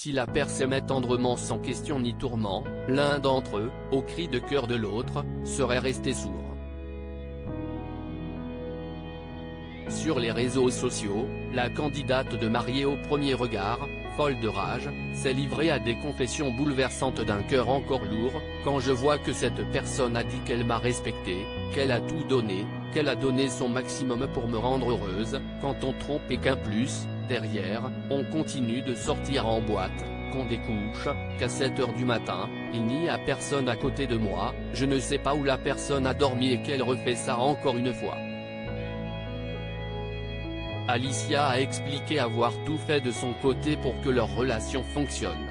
Si la paire s'aimait tendrement sans question ni tourment, l'un d'entre eux, au cri de cœur de l'autre, serait resté sourd. Sur les réseaux sociaux, la candidate de mariée au premier regard, folle de rage, s'est livrée à des confessions bouleversantes d'un cœur encore lourd. Quand je vois que cette personne a dit qu'elle m'a respecté, qu'elle a tout donné, qu'elle a donné son maximum pour me rendre heureuse, quand on trompe et qu'un plus, derrière, on continue de sortir en boîte, qu'on découche, qu'à 7 h du matin, il n'y a personne à côté de moi, je ne sais pas où la personne a dormi et qu'elle refait ça encore une fois. Alicia a expliqué avoir tout fait de son côté pour que leur relation fonctionne.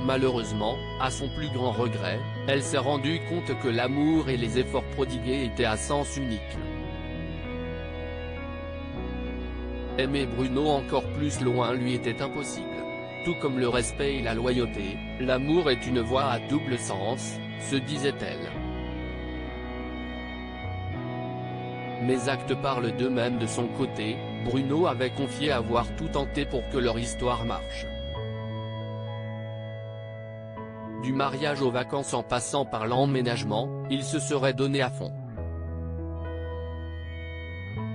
Malheureusement, à son plus grand regret, elle s'est rendue compte que l'amour et les efforts prodigués étaient à sens unique. Aimer Bruno encore plus loin lui était impossible. Tout comme le respect et la loyauté, l'amour est une voie à double sens, se disait-elle. Mes actes parlent d'eux-mêmes. De son côté, Bruno avait confié avoir tout tenté pour que leur histoire marche. Du mariage aux vacances en passant par l'emménagement, il se serait donné à fond.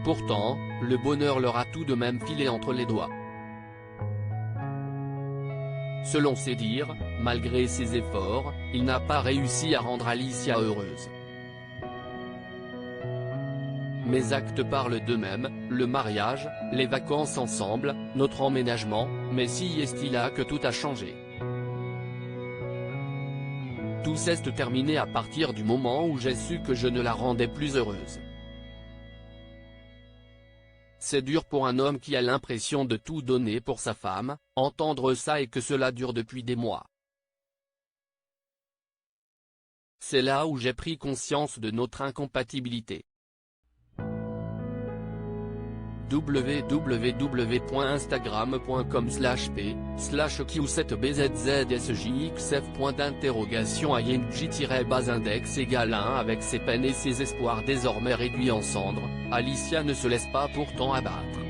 Pourtant, le bonheur leur a tout de même filé entre les doigts. Selon ses dires, malgré ses efforts, il n'a pas réussi à rendre Alicia heureuse. Mes actes parlent d'eux-mêmes, le mariage, les vacances ensemble, notre emménagement, mais si est-il là que tout a changé. Tout s'est terminé à partir du moment où j'ai su que je ne la rendais plus heureuse. C'est dur pour un homme qui a l'impression de tout donner pour sa femme, entendre ça et que cela dure depuis des mois. C'est là où j'ai pris conscience de notre incompatibilité. www.instagram.com/p/q7bzzsjxf. =index avec ses peines et ses espoirs désormais réduits en cendres, Alicia ne se laisse pas pourtant abattre.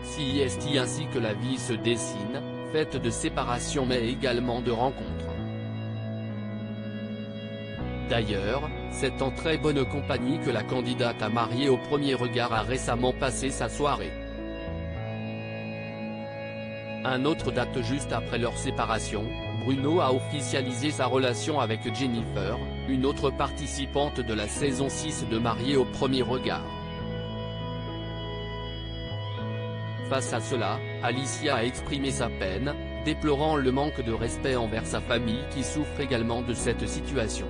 Si est ainsi que la vie se dessine, faite de séparation mais également de rencontres. D'ailleurs, c'est en très bonne compagnie que la candidate à mariée au premier regard a récemment passé sa soirée. Un autre date juste après leur séparation, Bruno a officialisé sa relation avec Jennifer, une autre participante de la saison 6 de Mariée au premier regard. Face à cela, Alicia a exprimé sa peine, déplorant le manque de respect envers sa famille qui souffre également de cette situation.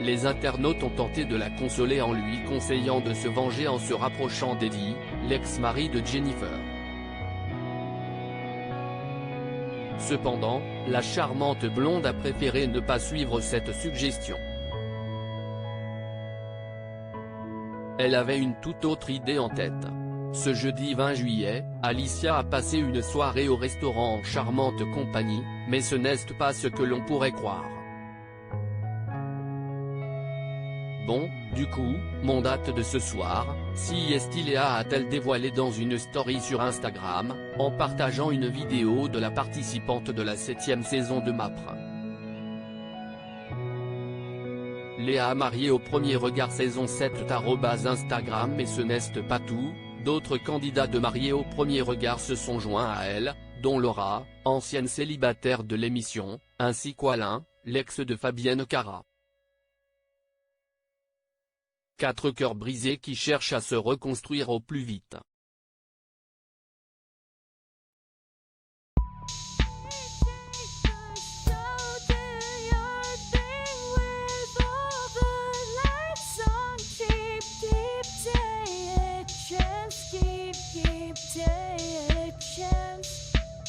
Les internautes ont tenté de la consoler en lui conseillant de se venger en se rapprochant d'Eddie, l'ex-mari de Jennifer. Cependant, la charmante blonde a préféré ne pas suivre cette suggestion. Elle avait une toute autre idée en tête. Ce jeudi 20 juillet, Alicia a passé une soirée au restaurant en charmante compagnie, mais ce n'est pas ce que l'on pourrait croire. Bon, du coup, mon date de ce soir, si Estiléa a-t-elle dévoilé dans une story sur Instagram, en partageant une vidéo de la participante de la 7e saison de MAPR. Léa mariée au premier regard saison 7 @Instagram. Mais ce n'est pas tout, d'autres candidats de mariés au premier regard se sont joints à elle, dont Laura, ancienne célibataire de l'émission, ainsi qu'Alain, l'ex de Fabienne Cara. 4 cœurs brisés qui cherchent à se reconstruire au plus vite.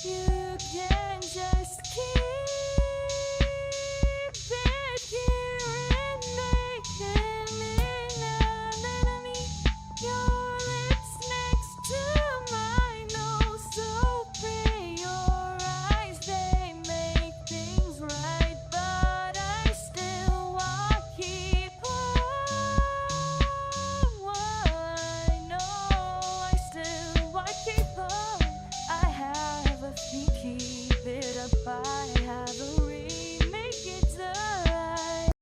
Keep